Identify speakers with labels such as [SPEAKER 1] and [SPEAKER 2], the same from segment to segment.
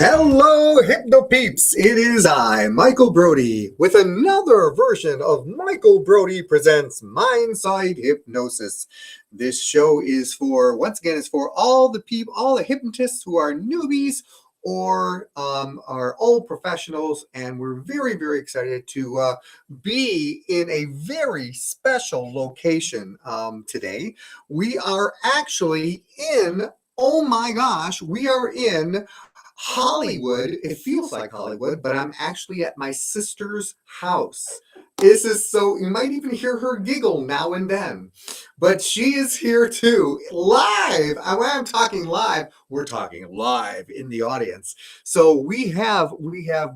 [SPEAKER 1] Hello, Hypno Peeps! It is I, Michael Brody, with another version of Michael Brody Presents Mindside Hypnosis. This show is once again, all the people, all the hypnotists who are newbies or are old professionals, and we're very, very excited to be in a very special location today. We are actually in, oh my gosh, we are in Hollywood. It feels like Hollywood, but I'm actually at my sister's house. This is so, you might even hear her giggle now and then. But she is here too, live. When I'm talking live, we're talking live in the audience. So we have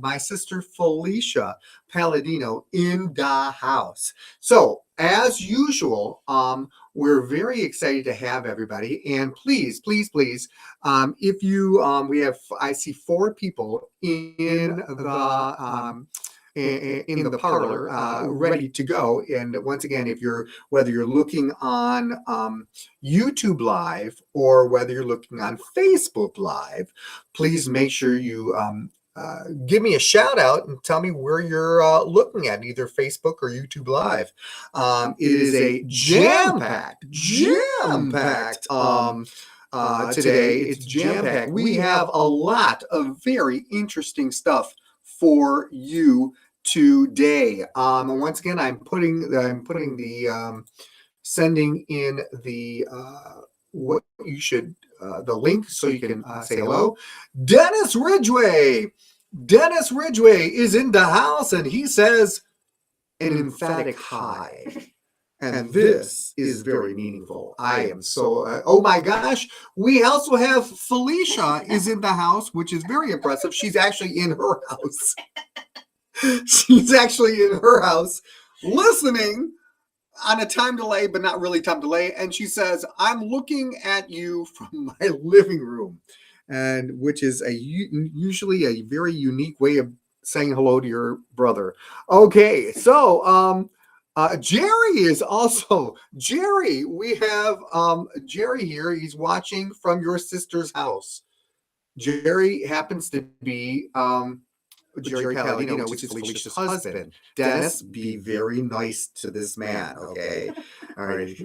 [SPEAKER 1] my sister Felicia Palladino in the house. So as usual, we're very excited to have everybody. And please, please, please, if you, I see 4 people in the parlor ready to go. And once again, whether you're looking on YouTube Live or whether you're looking on Facebook Live, please make sure you give me a shout out and tell me where you're looking at, either Facebook or YouTube Live. It is a jam-packed today. It's jam-packed. We have a lot of very interesting stuff for you today. Once again, I'm putting the sending in the what you should the link so you can say hello. Dennis Ridgway is in the house, and he says an emphatic hi. And this is very meaningful. I am so, oh my gosh. We also have Felicia is in the house, which is very impressive. She's actually in her house. She's actually in her house listening on a time delay, but not really time delay. And she says, I'm looking at you from my living room, and which is usually a very unique way of saying hello to your brother. Okay, so Jerry is also, Jerry, we have Jerry here. He's watching from your sister's house. Jerry happens to be Jerry Palladino, which is Felicia's husband. Dennis, be very nice to this man, okay? All right.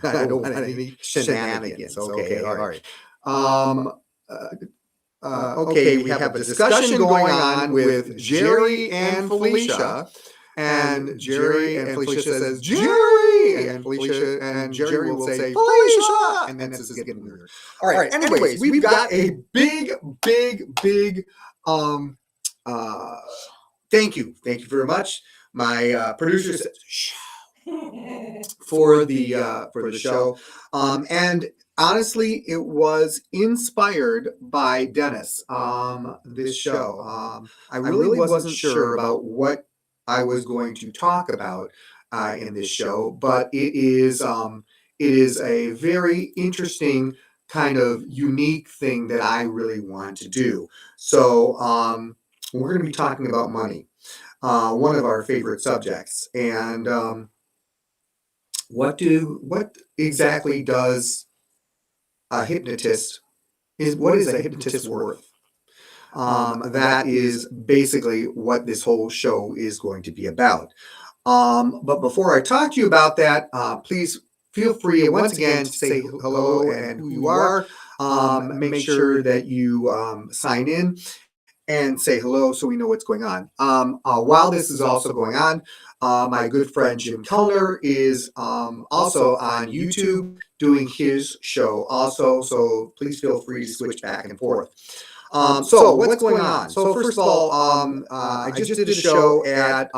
[SPEAKER 1] I don't want any shenanigans. Okay, all right. Okay, we have a discussion going on with Jerry and Felicia. And Jerry and Felicia says, Jerry! And Felicia and Jerry will say, Felicia! And then this is getting weird. All right, anyways, we've got a big, thank you very much. My producer says, shh, for the show. And honestly, it was inspired by Dennis, this show. I really wasn't sure about what I was going to talk about in this show, but it is a very interesting kind of unique thing that I really want to do. So we're going to be talking about money, one of our favorite subjects, and what exactly does a hypnotist what is a hypnotist worth? That is basically what this whole show is going to be about. But before I talk to you about that, please feel free once again to say hello and who you are. Make sure that you sign in and say hello so we know what's going on. While this is also going on, my good friend Jim Kellner is also on YouTube doing his show also, so please feel free to switch back and forth. So what's going on? So first of all, I just did a show at,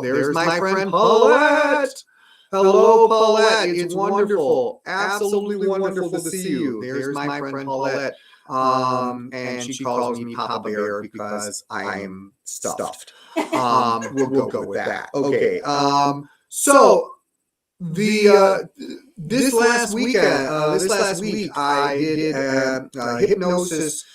[SPEAKER 1] there's my friend Paulette. Hello, Paulette. It's wonderful. Absolutely wonderful to see you. There's my friend Paulette. And she calls me Papa Bear because I am stuffed. We'll go with that. Okay. So this last week, I did a hypnosis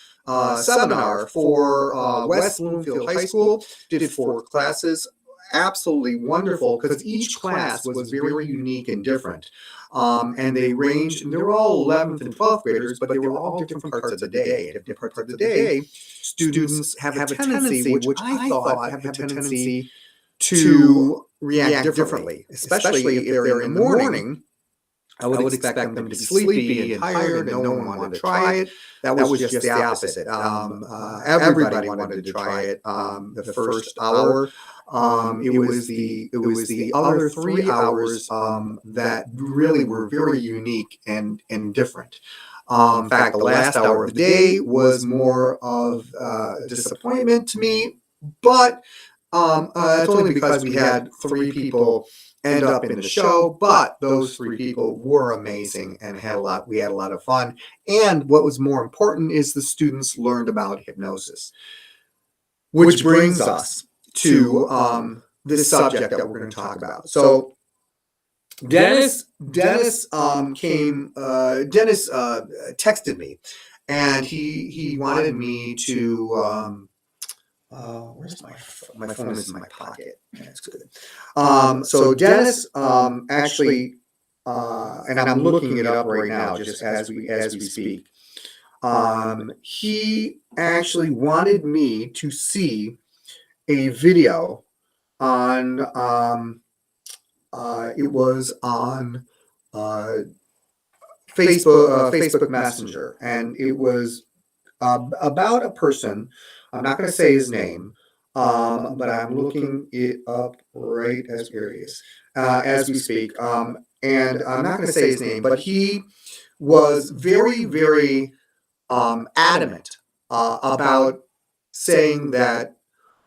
[SPEAKER 1] seminar for West Bloomfield High School. Did 4 classes. absolutely wonderful because each class was very unique and different. And they were all 11th and 12th graders, but they were all different parts of the day. At different parts of the day, students have a tendency, which I thought have a tendency to react differently, especially if they're in the morning. I would expect them to be sleepy and tired, and no one wanted to try it. That was just the opposite. Everybody wanted to try it. The first hour, it was the other 3 hours that really were very unique and different. In fact, the last hour of the day was more of disappointment to me, but it's only because we had 3 people end up in the show, but those 3 people were amazing and we had a lot of fun. And what was more important is the students learned about hypnosis, which brings us to this subject that we're going to talk about. So Dennis texted me, and he wanted me to where's my phone is in my pocket. That's good. So Dennis actually, and I'm looking it up right now, just as we speak. He actually wanted me to see a video on. It was on Facebook Messenger, and it was about a person. I'm not going to say his name, but I'm looking it up right as we speak. And I'm not going to say his name, but he was very, very adamant about saying that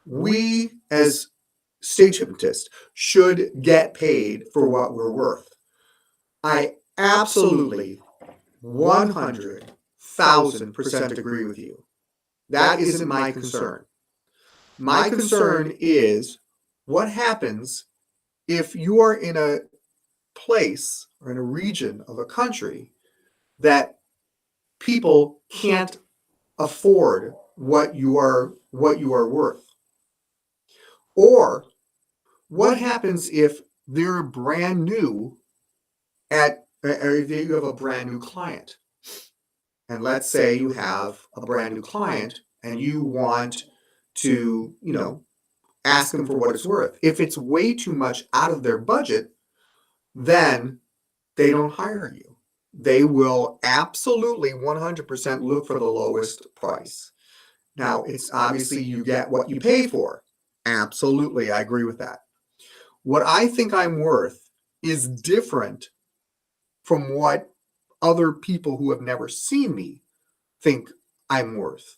[SPEAKER 1] we as stage hypnotists should get paid for what we're worth. I absolutely 100,000% agree with you. That isn't my concern. My concern is what happens if you are in a place or in a region of a country that people can't afford what you are worth. Or what happens if they're brand new or if you have a brand new client. And let's say you have a brand new client and you want to, ask them for what it's worth. If it's way too much out of their budget, then they don't hire you. They will absolutely 100% look for the lowest price. Now, it's obviously you get what you pay for. Absolutely, I agree with that. What I think I'm worth is different from what other people who have never seen me think I'm worth.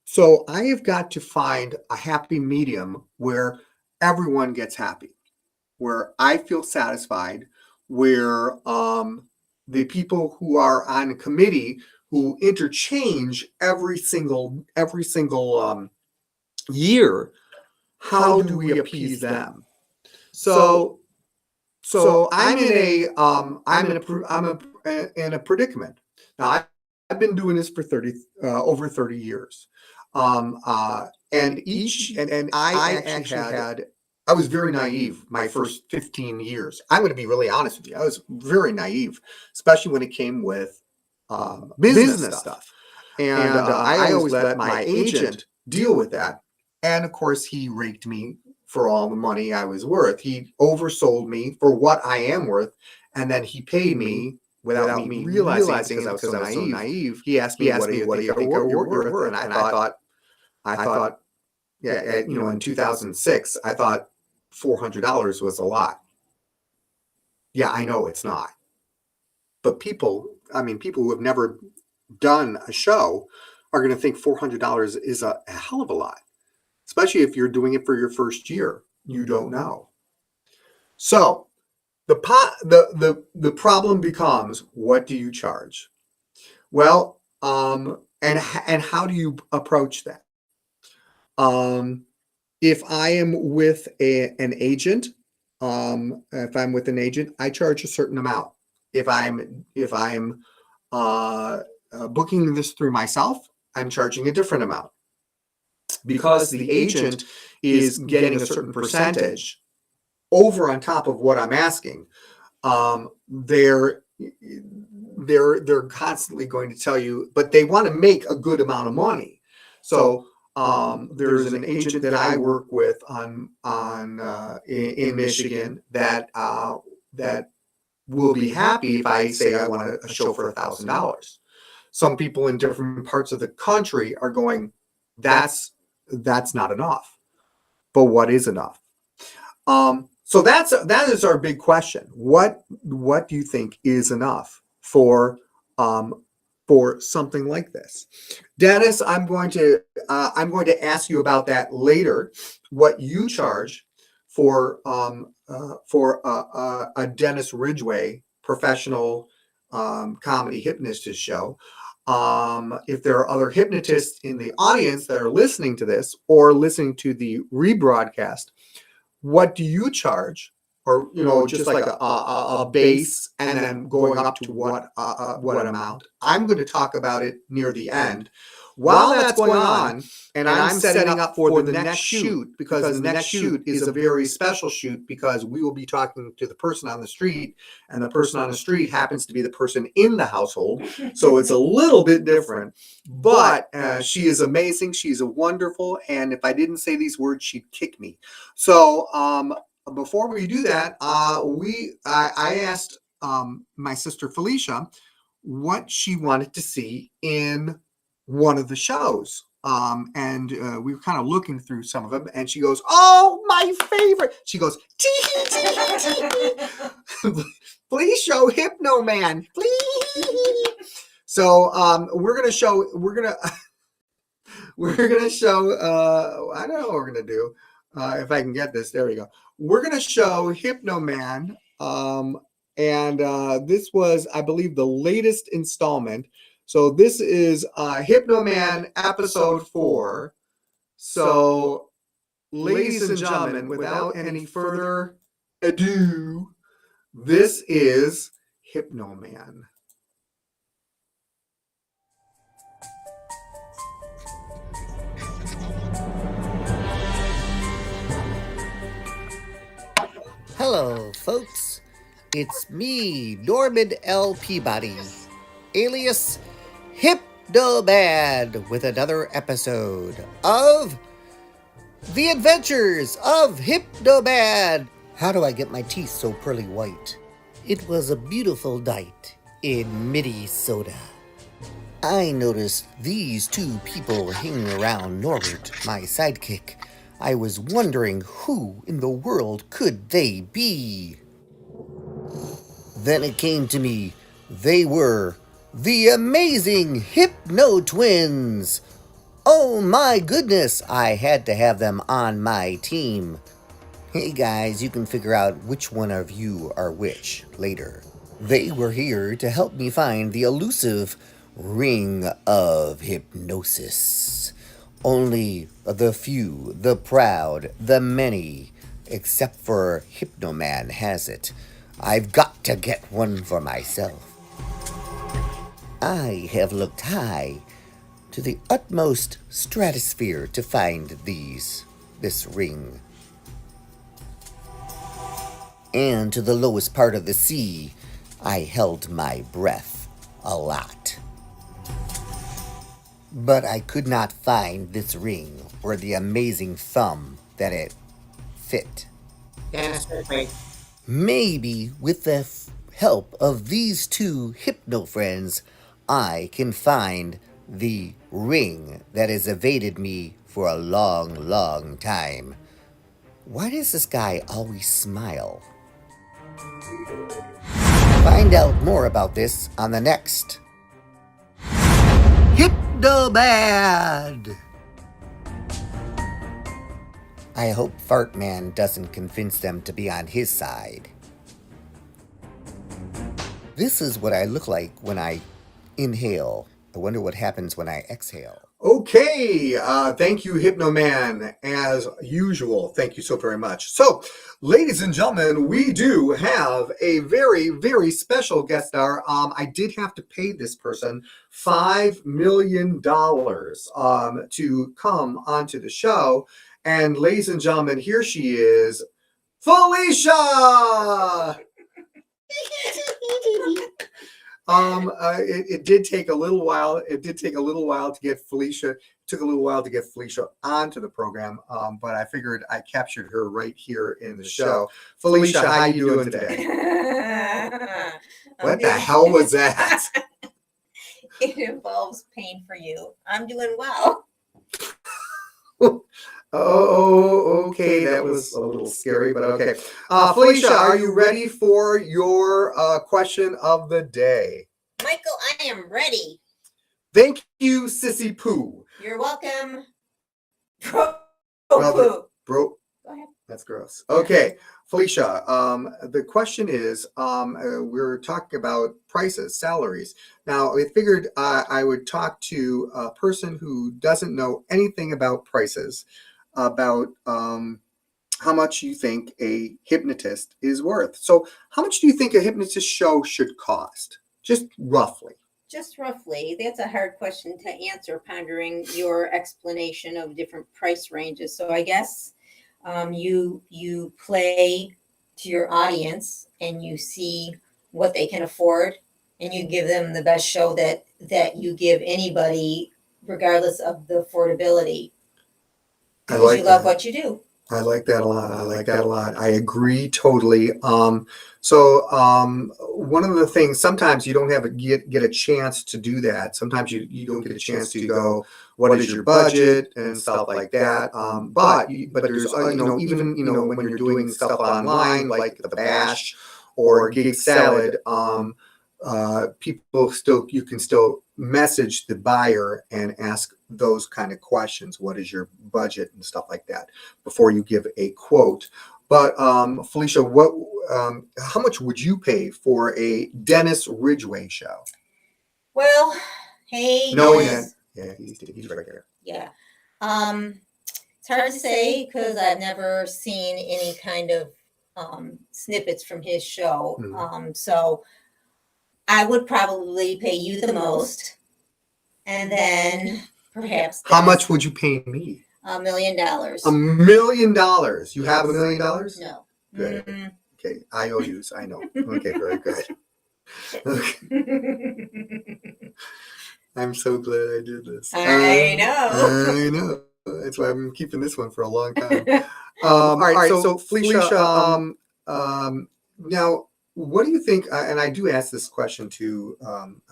[SPEAKER 1] So I have got to find a happy medium where everyone gets happy, where I feel satisfied, where the people who are on a committee who interchange every single year, how do we appease them? So I'm in a predicament. Now I've been doing this for over 30 years. And I was very naive my first 15 years. I'm going to be really honest with you. I was very naive, especially when it came with business stuff. And I always let my agent deal with that. And of course, he raked me for all the money I was worth. He oversold me for what I am worth. And then he paid me without me realizing because I was so naive. He asked me, what do you think you're worth? And I thought, yeah, in 2006, I thought $400 was a lot. Yeah, I know it's not. But people who have never done a show are going to think $400 is a hell of a lot, especially if you're doing it for your first year. You don't know. So the problem becomes, what do you charge? Well, and how do you approach that? If I am with an agent, I charge a certain amount. If I'm booking this through myself, I'm charging a different amount. because the agent is getting a certain percentage over on top of what I'm asking, they're constantly going to tell you, but they want to make a good amount of money. So there's an agent that I work with in Michigan that will be happy if I say I want a show for $1,000. Some people in different parts of the country are going, that's not enough. But what is enough? So that is our big question. What do you think is enough for something like this? Dennis, I'm going to ask you about that later. What you charge for a Dennis Ridgway professional comedy hypnotist show. If there are other hypnotists in the audience that are listening to this or listening to the rebroadcast, what do you charge? Or, just like a base and then going up to what amount? I'm going to talk about it near the end. While that's going on, and I'm setting up for the next shoot, because the next shoot is a very special shoot, because we will be talking to the person on the street, and the person on the street happens to be the person in the household. So it's a little bit different, but she is amazing. She's a wonderful, and if I didn't say these words, she'd kick me. So before we do that, I asked my sister Felicia what she wanted to see in one of the shows. And we were kind of looking through some of them, and she goes, "Oh, my favorite." She goes, "Tee, tee, tee. Please show Hypno Man, please." So we're gonna show. I don't know what we're gonna do. If I can get this, there we go. We're gonna show Hypno Man, and this was, I believe, the latest installment. So this is Hypno Man episode 4. So, ladies and gentlemen, without any further ado, this is Hypno Man.
[SPEAKER 2] Hello, folks. It's me, Norman L. Peabody, alias Hypnomad, with another episode of The Adventures of Hypnomad. How do I get my teeth so pearly white? It was a beautiful night in Minnesota. I noticed these two people hanging around Norbert, my sidekick. I was wondering who in the world could they be? Then it came to me. They were the amazing Hypno Twins. Oh my goodness, I had to have them on my team. Hey guys, you can figure out which one of you are which later. They were here to help me find the elusive Ring of Hypnosis. Only the few, the proud, the many, except for Hypnoman, has it. I've got to get one for myself. I have looked high to the utmost stratosphere to find this ring. And to the lowest part of the sea, I held my breath a lot. But I could not find this ring or the amazing thumb that it fit. Maybe with the help of these two Hypno friends, I can find the ring that has evaded me for a long, long time. Why does this guy always smile? Find out more about this on the next Hypnomad! I hope Fartman doesn't convince them to be on his side. This is what I look like when I inhale. I wonder what happens when I exhale.
[SPEAKER 1] Okay, thank you, Hypnoman, as usual. Thank you so very much. So, ladies and gentlemen, we do have a very, very special guest star. I did have to pay this person $5 million to come onto the show. And ladies and gentlemen, here she is, Felicia! It did take a little while. It did take a little while to get Felicia. It took a little while to get Felicia onto the program, but I figured I captured her right here in the show. Felicia, how you doing today? What the hell was that?
[SPEAKER 3] It involves pain for you. I'm doing well.
[SPEAKER 1] Oh, okay. That was a little scary, but okay. Felicia, are you ready for your question of the day?
[SPEAKER 3] Michael, I am ready.
[SPEAKER 1] Thank you, Sissy Pooh.
[SPEAKER 3] You're welcome.
[SPEAKER 1] Bro,
[SPEAKER 3] Go ahead.
[SPEAKER 1] that's gross. Okay, Felicia, the question is, we're talking about prices, salaries. Now, I figured I would talk to a person who doesn't know anything about prices, about how much you think a hypnotist is worth. So, how much do you think a hypnotist show should cost? Just roughly.
[SPEAKER 3] Just roughly, that's a hard question to answer, pondering your explanation of different price ranges. So I guess you play to your audience and you see what they can afford, and you give them the best show that you give anybody, regardless of the affordability.
[SPEAKER 1] I
[SPEAKER 3] Because
[SPEAKER 1] like
[SPEAKER 3] you love
[SPEAKER 1] that.
[SPEAKER 3] what you do.
[SPEAKER 1] I like that a lot. I like that a lot. I agree totally. One of the things, sometimes you don't have get a chance to do that. Sometimes you don't get a chance to go, what is your budget and stuff like that. But there's even when you're doing stuff online like the Bash or Gig Salad, you can still message the buyer and ask those kind of questions. What is your budget and stuff like that before you give a quote. But Felicia, how much would you pay for a Dennis Ridgway show?
[SPEAKER 3] Well, hey,
[SPEAKER 1] Knowing
[SPEAKER 3] Dennis.
[SPEAKER 1] that, yeah, he's right there.
[SPEAKER 3] Yeah. It's hard to say because I've never seen any kind of snippets from his show. So I would probably pay you the most. And then perhaps
[SPEAKER 1] How much would you pay me?
[SPEAKER 3] $1 million.
[SPEAKER 1] $1 million. You have $1 million?
[SPEAKER 3] No.
[SPEAKER 1] Good. Okay. IOUs. I know. Okay. Very good. Okay. I'm so glad I did this.
[SPEAKER 3] I know.
[SPEAKER 1] I know. That's why I'm keeping this one for a long time. All right. So Felicia, now, what do you think? And I do ask this question to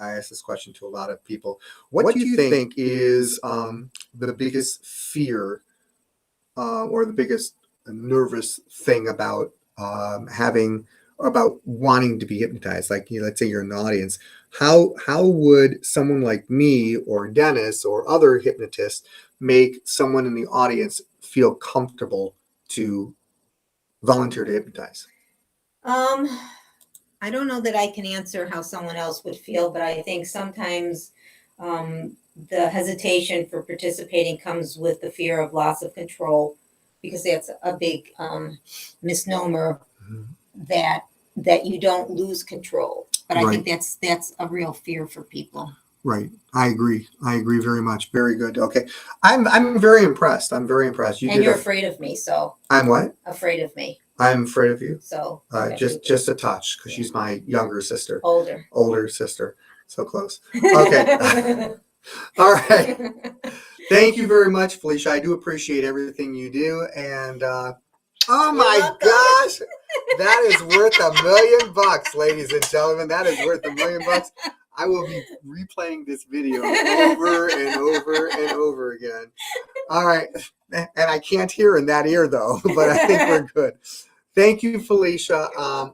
[SPEAKER 1] I ask this question to a lot of people. What do you think is the biggest fear or the biggest nervous thing about about wanting to be hypnotized? Like, let's say you're in the audience. How would someone like me or Dennis or other hypnotists make someone in the audience feel comfortable to volunteer to hypnotize?
[SPEAKER 3] I don't know that I can answer how someone else would feel, but I think sometimes the hesitation for participating comes with the fear of loss of control, because that's a big misnomer that you don't lose control. But I think that's a real fear for people.
[SPEAKER 1] Right. I agree. I agree very much. Very good. Okay. I'm very impressed. I'm very impressed.
[SPEAKER 3] You're afraid of me, so.
[SPEAKER 1] I'm what?
[SPEAKER 3] Afraid of me.
[SPEAKER 1] I'm afraid of you.
[SPEAKER 3] So.
[SPEAKER 1] Just a touch, because she's my younger sister.
[SPEAKER 3] Older
[SPEAKER 1] sister. So close. Okay. All right. Thank you very much, Felicia. I do appreciate everything you do. And oh my gosh, that is worth $1 million, ladies and gentlemen. That is worth $1 million. I will be replaying this video over and over and over again. All right. And I can't hear in that ear, though, but I think we're good. Thank you, Felicia. You're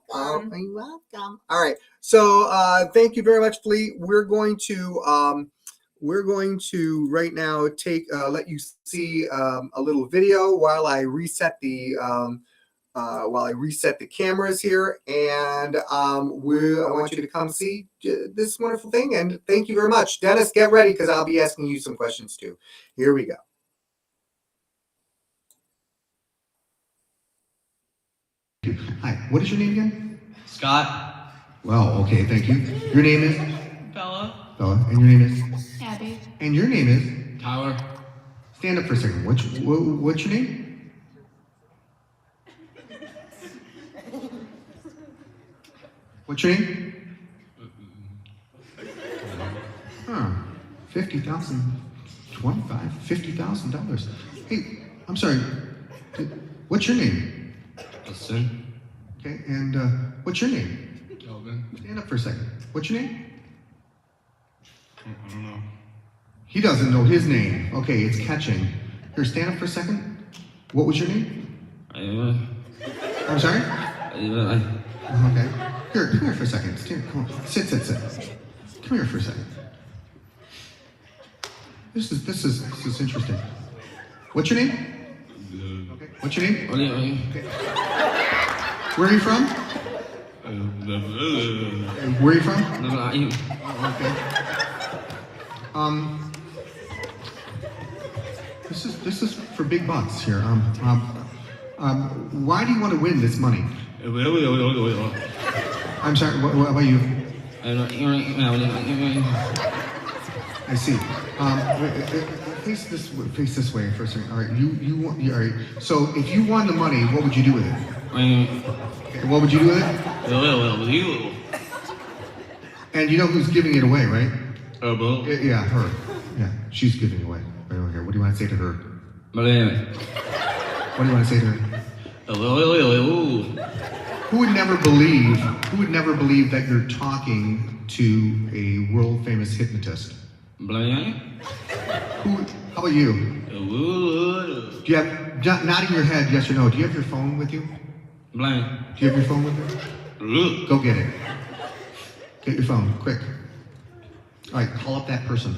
[SPEAKER 1] welcome. All right. So thank you very much, Felicia. We're going to right now let you see a little video while I reset the while I reset the cameras here, and I want you to come see this wonderful thing. And thank you very much, Dennis. Get ready because I'll be asking you some questions too. Here we go. Hi, what is your name again?
[SPEAKER 4] Scott.
[SPEAKER 1] Well, okay, thank you. Your name is?
[SPEAKER 4] Bella.
[SPEAKER 1] Bella. And your name is?
[SPEAKER 4] Abby.
[SPEAKER 1] And your name is?
[SPEAKER 4] Tyler.
[SPEAKER 1] Stand up for a second. What's your name? What's your name? Huh. $50,000. Hey, I'm sorry. What's your name?
[SPEAKER 4] Listen.
[SPEAKER 1] Okay, and what's your name?
[SPEAKER 4] Kelvin.
[SPEAKER 1] Stand up for a second. What's your name?
[SPEAKER 4] I don't know.
[SPEAKER 1] He doesn't know his name. Okay, it's catching. Here, stand up for a second. What was your name? I'm sorry? Okay. Here, come here for a second. Come on. Sit. Come here for a second. This is interesting. What's your name? Okay. What's your name? Okay. Where are you from? Where are you from? Okay. This is for big bucks here. Why do you want to win this money? I'm sorry. What about you? I see. Face this way for a second. All right. All right. So if you won the money, what would you do with it? Okay, what would you do with it? And you know who's giving it away, right? Yeah, her. Yeah, she's giving it away. Right over here. What do you want to say to her? What do you want to say to her? Who would never believe that you're talking to a world famous hypnotist? How about you? Do you have, nodding your head, yes or no, do you have your phone with you? Do you have your phone with you? Go get it. Get your phone, quick. All right, call up that person.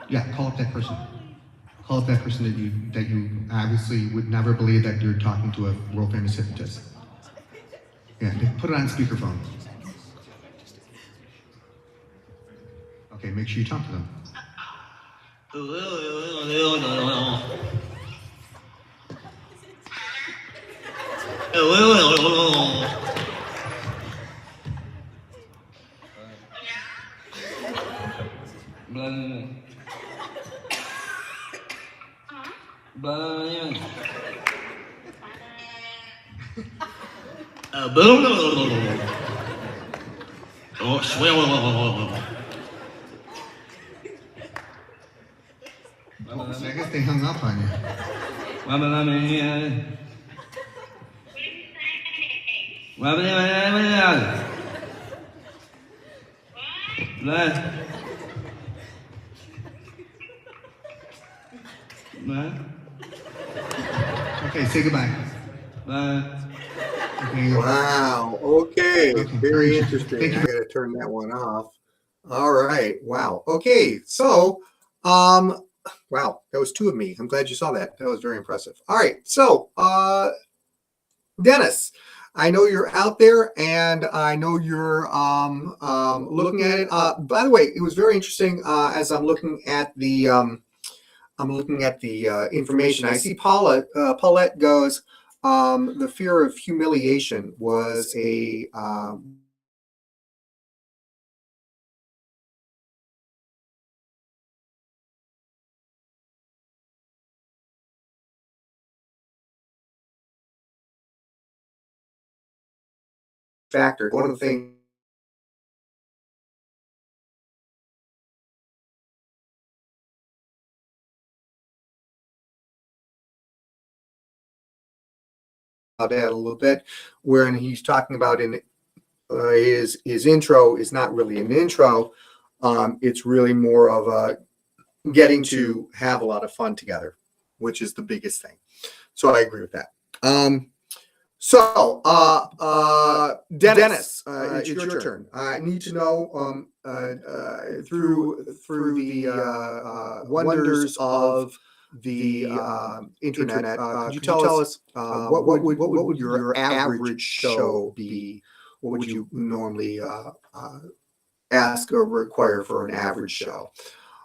[SPEAKER 1] Yeah, call up that person. Call up that person that you obviously would never believe that you're talking to a world famous hypnotist. Yeah, put it on speakerphone. Okay, make sure you talk to them. I guess they hung up on you. Okay, say goodbye. Okay. Wow. Okay. Very interesting. I gotta turn that one off. All right. Wow. Okay. So, wow, that was two of me. I'm glad you saw that. That was very impressive. All right. So, Dennis, I know you're out there, and I know you're looking at it. By the way, it was very interesting as I'm looking at the information. I see Paulette goes. The fear of humiliation was a factor. One of the things about that a little bit, wherein he's talking about in his intro is not really an intro. It's really more of a getting to have a lot of fun together, which is the biggest thing. So I agree with that. Dennis, it's your turn. I need to know through the wonders of the internet. Could you tell us what would your average show be? What would you normally ask or require for an average show?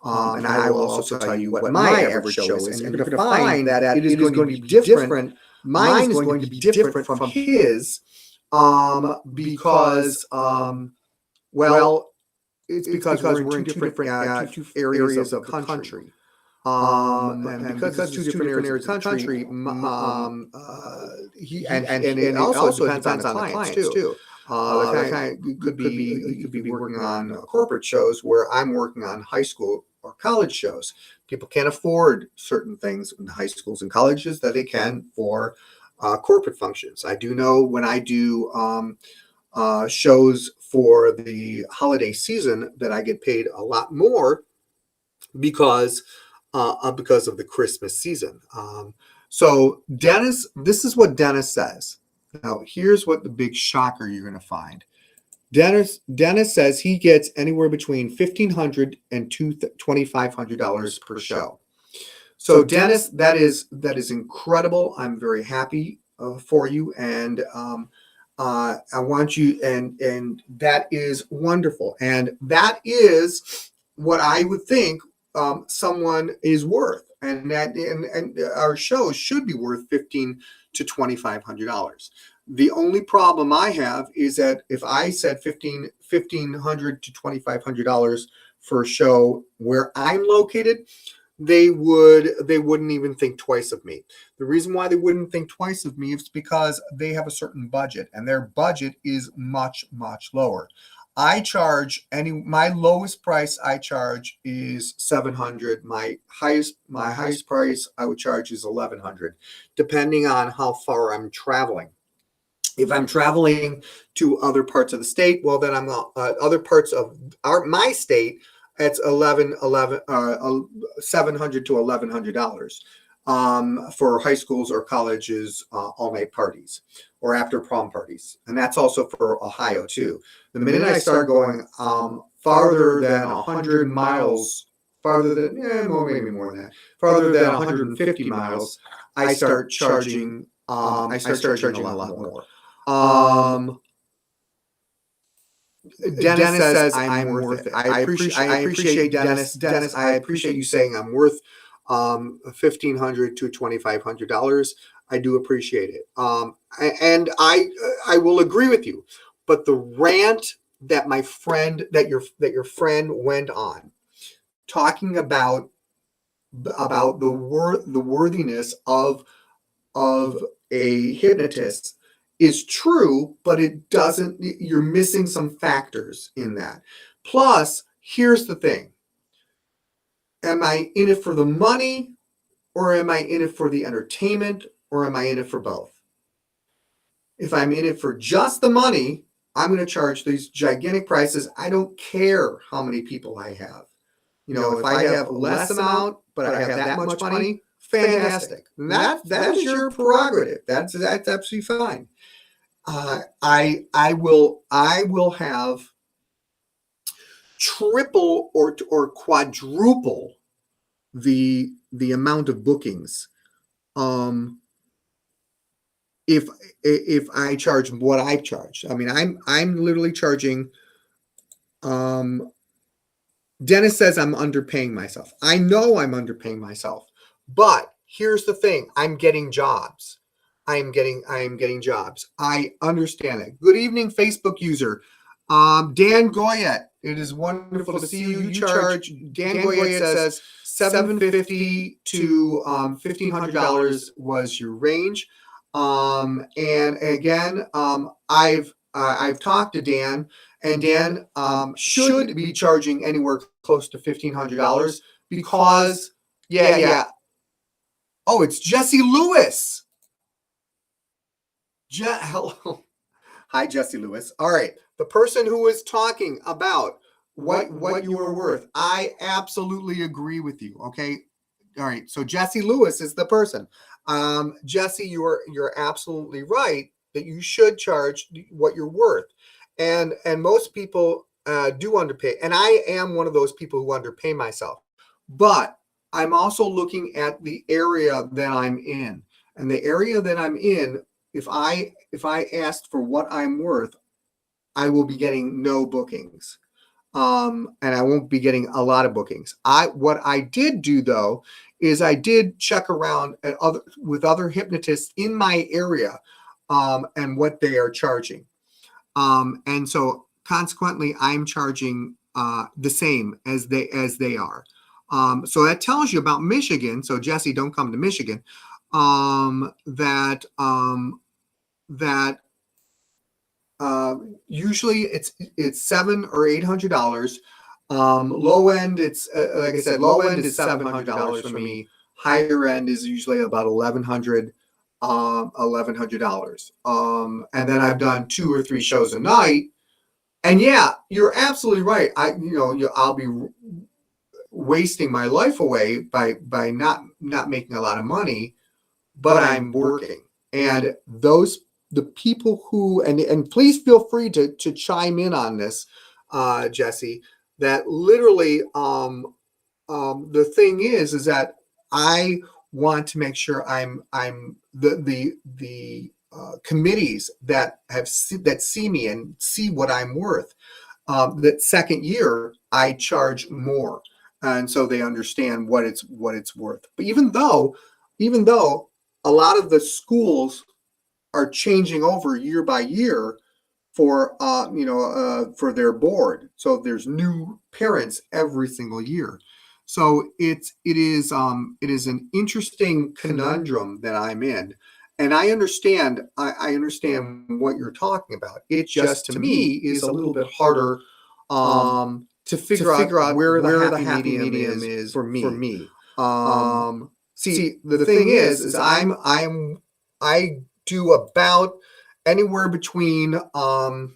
[SPEAKER 1] And I will also tell you what my average show is, and you're going to find that it is going to be different. Mine is going to be different from his, because, well, it's because we're in two different two areas of the country. And because it's two different areas of the country, it also depends on the clients too. You could be working on corporate shows where I'm working on high school or college shows. People can't afford certain things in high schools and colleges that they can for corporate functions. I do know when I do shows for the holiday season that I get paid a lot more because of the Christmas season. So Dennis, this is what Dennis says. Now, here's what the big shocker you're going to find. Dennis says he gets anywhere between $1,500 and $2,500 per show. So Dennis, that is incredible. I'm very happy for you, and I want you, and that is wonderful, and that is what I would think someone is worth, and our shows should be worth $1,500 to $2,500. The only problem I have is that if I said $1,500 to $2,500 for a show where I'm located, they wouldn't even think twice of me. The reason why they wouldn't think twice of me is because they have a certain budget, and their budget is much, much lower. I charge my lowest price I charge is $700. My highest price I would charge is $1,100, depending on how far I'm traveling. If I'm traveling to other parts of the state, well, then I'm other parts of my state. It's $700 to $1,100 for high schools or colleges all-night parties or after prom parties, and that's also for Ohio too. The minute I start going farther than 100 miles, farther than maybe more than that, farther than 150 miles, I start charging. I start charging a lot more. Dennis says I'm worth it. I appreciate Dennis. Dennis, I appreciate you saying I'm worth $1,500 to $2,500. I do appreciate it. And I will agree with you. But the rant that your friend went on, talking about the worthiness of a hypnotist, is true, but it doesn't. You're missing some factors in that. Plus, here's the thing: am I in it for the money, or am I in it for the entertainment, or am I in it for both? If I'm in it for just the money, I'm going to charge these gigantic prices. I don't care how many people I have. If I have less amount, but I have that much money, fantastic. That is your prerogative. That's absolutely fine. I will have triple or quadruple the amount of bookings if I charge what I've charged. I mean, I'm literally charging. Dennis says I'm underpaying myself. I know I'm underpaying myself, but here's the thing: I'm getting jobs. I am getting jobs. I understand it. Good evening, Facebook user. Dan Goyette. It is wonderful to see you. You charge, Dan Goyette says $750 to $1,500 was your range. And again, I've talked to Dan, and Dan should be charging anywhere close to $1,500 because, yeah. Oh, it's Jesse Lewis. Hello. Hi, Jesse Lewis. All right. The person who was talking about what you were worth, I absolutely agree with you. Okay. All right. So Jesse Lewis is the person. Jesse, you're absolutely right that you should charge what you're worth. And most people do underpay. And I am one of those people who underpay myself. But I'm also looking at the area that I'm in. And the area that I'm in, if I asked for what I'm worth, I will be getting no bookings. And I won't be getting a lot of bookings. What I did do though is I did check around with other hypnotists in my area, and what they are charging. And so consequently, I'm charging the same as they are. So that tells you about Michigan. So Jesse, don't come to Michigan. That usually it's $700 or $800. Low end, it's like I said, low end is $700 for me. Higher end is usually about $1,100. $1,100. And then I've done 2 or 3 shows a night. And yeah, you're absolutely right. I'll be wasting my life away by not making a lot of money, but I'm working. And the people who, and please feel free to chime in on this, Jesse, that literally, the thing is that I want to make sure I'm the committees that see me and see what I'm worth. That second year I charge more, and so they understand what it's worth. But even though a lot of the schools are changing over year by year for for their board, so there's new parents every single year. So it is an interesting conundrum that I'm in, and I understand what you're talking about. It just, to me, is a little bit harder to figure out where the happy medium is for me. See, the thing is I do about anywhere between I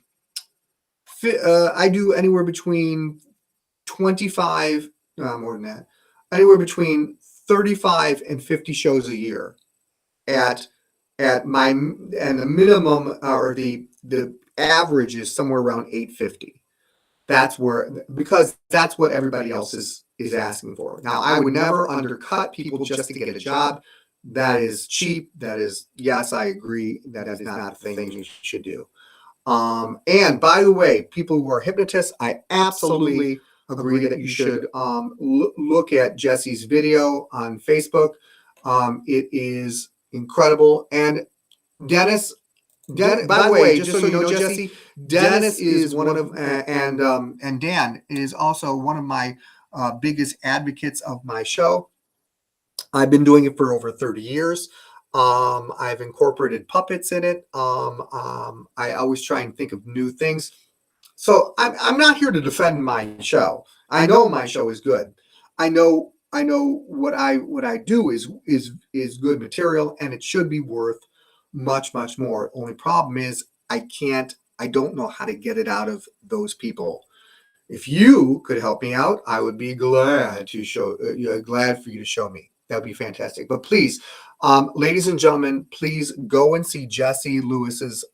[SPEAKER 1] do anywhere between 25, more than that, anywhere between 35 and 50 shows a year at my, and the minimum, or the average is somewhere around 850. That's where, because that's what everybody else is asking for. Now, I would never undercut people just to get a job. That is cheap. That is, yes, I agree. That is not a thing you should do. And by the way, people who are hypnotists, I absolutely agree that you should look at Jesse's video on Facebook. It is incredible. And Dennis, by the way, just so you know, Jesse, Dennis is one of, and Dan is also one of my biggest advocates of my show. I've been doing it for over 30 years. I've incorporated puppets in it. I always try and think of new things. So I'm not here to defend my show. I know my show is good. I know what I do is good material, and it should be worth much more. Only problem is I don't know how to get it out of those people. If you could help me out, I would be glad for you to show me. That would be fantastic. But please, ladies and gentlemen, please go and see Jesse Lewis's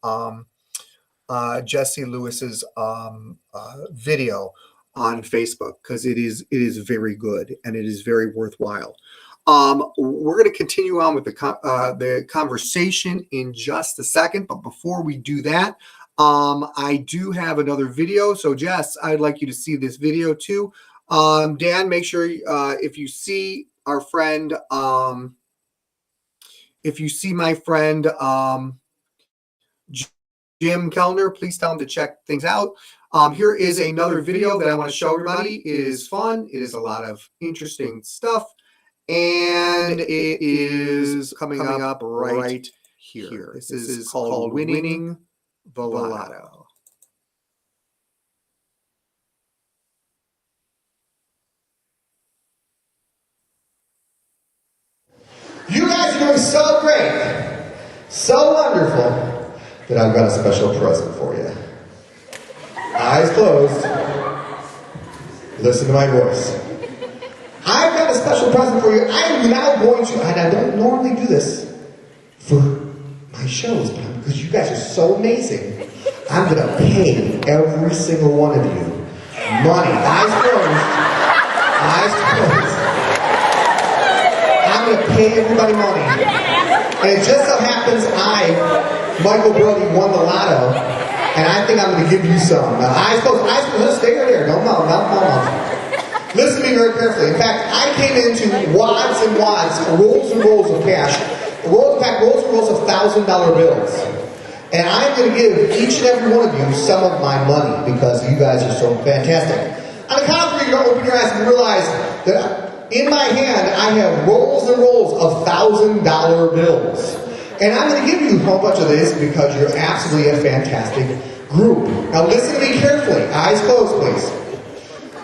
[SPEAKER 1] video on Facebook, because it is very good and it is very worthwhile. We're going to continue on with the conversation in just a second, but before we do that, I do have another video. So Jess, I'd like you to see this video too. Dan, make sure if you see our friend, if you see my friend Jim Kellner, please tell him to check things out. Here is another video that I want to show everybody. It is fun. It is a lot of interesting stuff, and it is coming up right here. This is called Winning the Lotto.
[SPEAKER 5] You guys are doing so great, so wonderful, that I've got a special present for you. Eyes closed. Listen to my voice. I've got a special present for you. I am now going to, and I don't normally do this for my shows, but because you guys are so amazing, I'm going to pay every single one of you money. Eyes closed. Eyes closed. pay everybody money. And it just so happens Michael Brody, won the lotto, and I think I'm going to give you some. Now, eyes closed, just stay right there. Don't mouth. Listen to me very carefully. In fact, I came into wads and wads, rolls and rolls of cash, rolls and rolls of $1,000 bills. And I'm going to give each and every one of you some of my money because you guys are so fantastic. On the count of three, you're going to open your eyes and realize that in my hand, I have rolls and rolls of $1,000 bills. And I'm going to give you a whole bunch of this because you're absolutely a fantastic group. Now listen to me carefully. Eyes closed, please.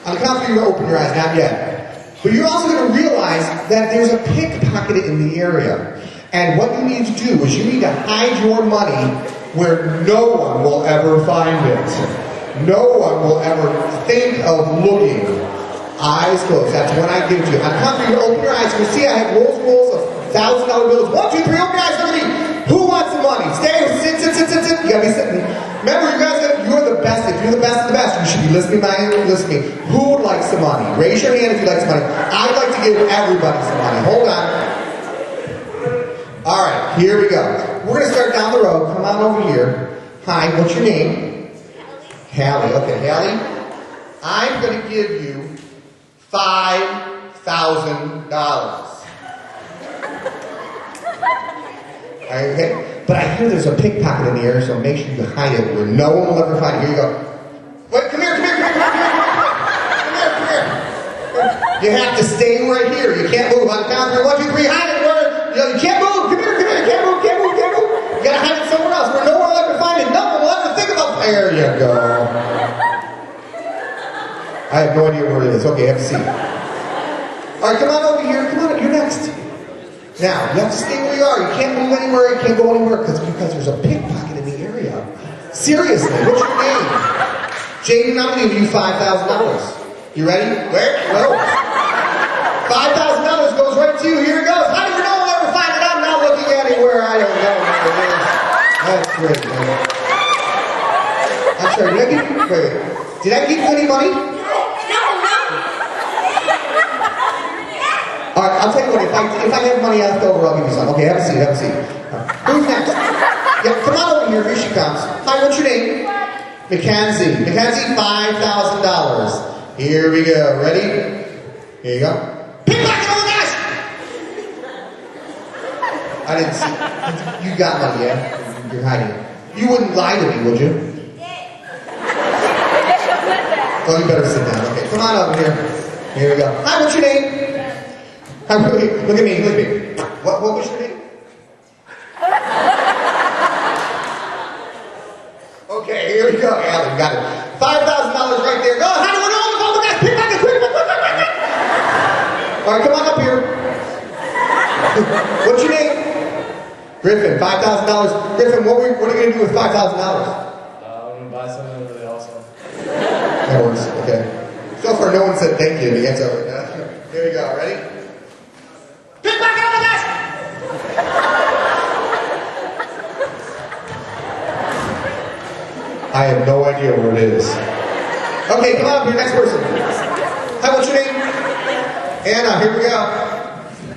[SPEAKER 5] On the count of three, you're going to open your eyes. Not yet. But you're also going to realize that there's a pickpocket in the area. And what you need to do is you need to hide your money where no one will ever find it. No one will ever think of looking. Eyes closed. That's when I give it to you. On the count of three, you open your eyes. You see I have rolls and rolls of $1,000 bills. 1, 2, 3, open your eyes. Look at me. Who wants some money? Stay. Sit. You gotta be sitting. Remember, you're the best. If you're the best of the best, you should be listening to me. Who would like some money? Raise your hand if you'd like some money. I'd like to give everybody some money. Hold on. All right, here we go. We're gonna start down the road. Come on over here. Hi, what's your name? Hallie. Okay, Hallie. I'm gonna give you $5,000. Okay? But I hear there's a pickpocket in the area, so make sure you hide it where no one will ever find it. Here you go. Wait, come here. You have to stay right here. You can't move. On the count of 1, 2, 3, hide it. You can't move. Come here. Can't move. You gotta hide it somewhere else where no one will ever find it. No one will ever think about it. There you go. I have no idea where it is. Okay, have a seat. All right, come on over here. Come on, you're next. Now, you have to stay where you are. You can't move anywhere. You can't go anywhere because there's a pickpocket in the area. Seriously, what's your name? Jaden, I'm going to give you $5,000. You ready? Where? No. $5,000 goes right to you. Here it goes. How do you know I'll ever find it? I'm not looking anywhere. I don't know where it is. That's great, man. I'm sorry, did I give you any money? All right, I'll tell you what, if I have money left over, I'll give you some. Okay, have a seat. Who's next? Yeah, come on over here. Here she comes. Hi, what's your name? Mackenzie, $5,000. Here we go. Ready? Here you go. Pickpocket, oh my gosh! I didn't see. You got money, yeah? You're hiding it. You wouldn't lie to me, would you? Oh, you better sit down. Okay, come on over here. Here we go. Hi, what's your name? Look at me. What was your name? Okay, here we go. Allie, got it. $5,000 right there. Go, how do we know? Oh my gosh, pickpocket, quick. All right, come on up here. What's your name? Griffin, $5,000. Griffin, what are you going to do with $5,000?
[SPEAKER 6] I'm going to buy something really awesome.
[SPEAKER 5] That works, okay. So far, no one said thank you to me. That's over. Here we go, ready? Pickpocket, oh my gosh! I have no idea where it is. Okay, come on up here, next person. Hi, what's your name? Anna, here we go.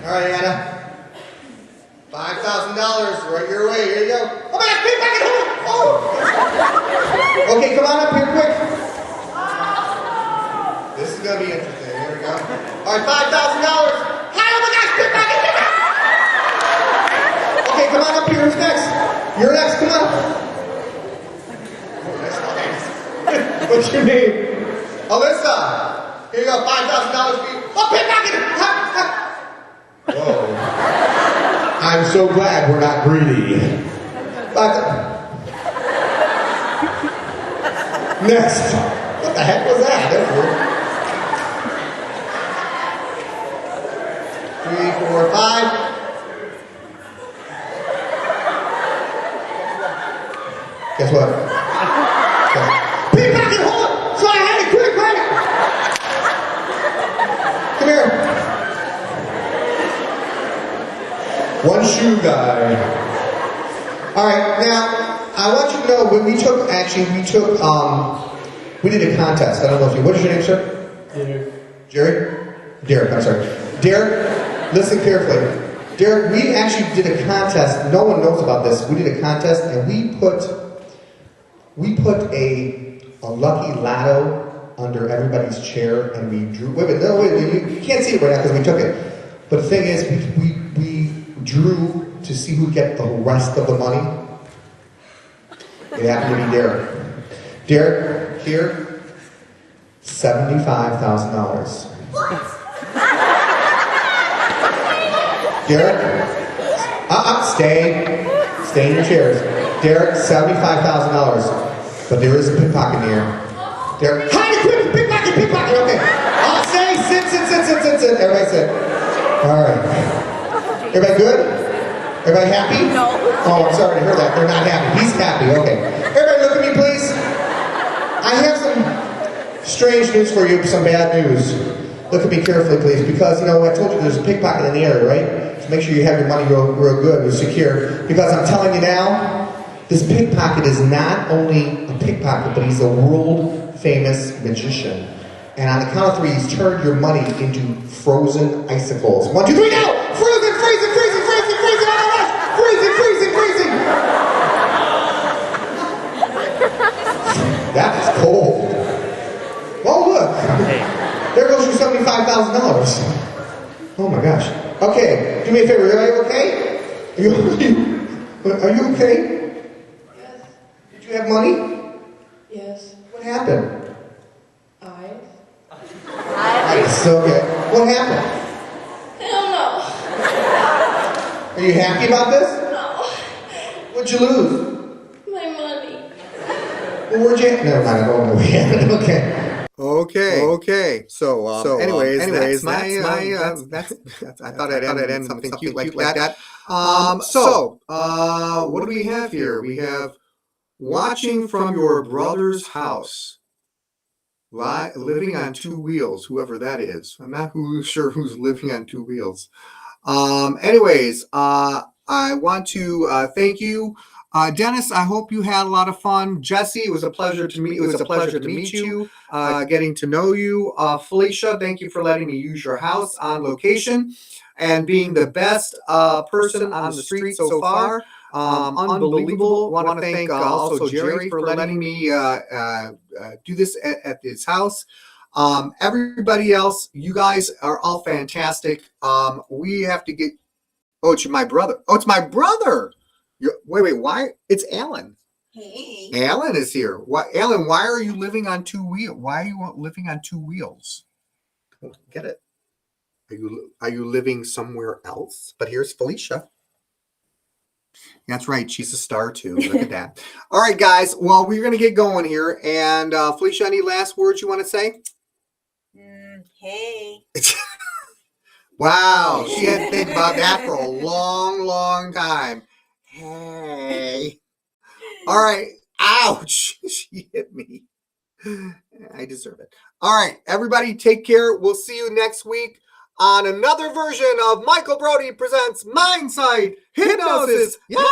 [SPEAKER 5] All right, Anna. $5,000 right your way. Here you go. Oh my gosh, pickpocket! Oh! Okay, come on up here quick. This is going to be interesting. Here we go. All right, $5,000. Hi, oh my gosh, pickpocket! Okay, come on up here. Who's next? You're next. Come on. What's your name? Alyssa. Here you go, $5,000 for you. Oh, pickpocket! Whoa. I'm so glad we're not greedy. Next. What the heck was that? That's weird. 3, 4, 5. Guess what? Pickpocket, hold it! So I had it quick, right? Come here. One shoe guy. Alright, now, I want you to know, when we did a contest. I don't know if you, what is your name, sir?
[SPEAKER 6] Derek.
[SPEAKER 5] Jerry? Derek, I'm sorry. Derek, listen carefully. Derek, we actually did a contest. No one knows about this. We did a contest, and we put a lucky lotto under everybody's chair, and we drew. Wait, you can't see it right now because we took it. But the thing is, we drew to see who'd get the rest of the money. It happened to be Derek. Derek, here, $75,000. Derek, stay in your chairs. Derek, $75,000. But there is a pickpocket in the air. Derek, hide it, pickpocket, okay. I'll say, sit. Everybody sit. All right. Everybody good? Everybody happy? No. Oh, I'm sorry to hear that. They're not happy. He's happy, okay. Everybody look at me, please. I have some strange news for you, some bad news. Look at me carefully, please, because, I told you there's a pickpocket in the area, right? So make sure you have your money real good, real secure. Because I'm telling you now, this pickpocket is not only a pickpocket, but he's a world-famous magician. And on the count of 3, he's turned your money into frozen icicles. 1, 2, 3, now! Freezing! That is cold. Oh, look. There goes your $75,000. Oh, my gosh. Okay, do me a favor. Are you okay? Are you okay?
[SPEAKER 7] Yes.
[SPEAKER 5] Did you have money?
[SPEAKER 7] Yes.
[SPEAKER 5] What happened?
[SPEAKER 7] Eyes.
[SPEAKER 5] Okay. What happened?
[SPEAKER 7] I don't know.
[SPEAKER 5] Are you happy about this?
[SPEAKER 7] No.
[SPEAKER 5] What'd you lose?
[SPEAKER 7] My money.
[SPEAKER 5] Well, where'd you? Never mind. I don't know what happened. Okay.
[SPEAKER 1] Okay. So, anyways, that's my I thought I'd end something cute like that. What do we have here? We have watching from your brother's house, living on 2 wheels. Whoever that is, I'm not sure who's living on 2 wheels. Anyways, I want to thank you. Dennis, I hope you had a lot of fun. Jesse, it was a pleasure to meet you. Getting to know you. Felicia, thank you for letting me use your house on location and being the best person on the street so far. Unbelievable. Want to thank also Jerry for letting me do this at his house. Everybody else, you guys are all fantastic. We have to get. Oh, it's my brother. Wait, why? It's Alan.
[SPEAKER 3] Hey.
[SPEAKER 1] Alan is here. Alan, why are you living on 2 wheels? Why are you living on 2 wheels? I don't get it. Are you living somewhere else? But here's Felicia. That's right. She's a star too. Look at that. All right, guys. Well, we're going to get going here. And Felicia, any last words you want to say?
[SPEAKER 3] Hey.
[SPEAKER 1] Wow. She had to think about that for a long time. Hey. All right. Ouch. She hit me. I deserve it. All right. Everybody take care. We'll see you next week on another version of Michael Brody Presents Mindsight Hypnosis. Yeah!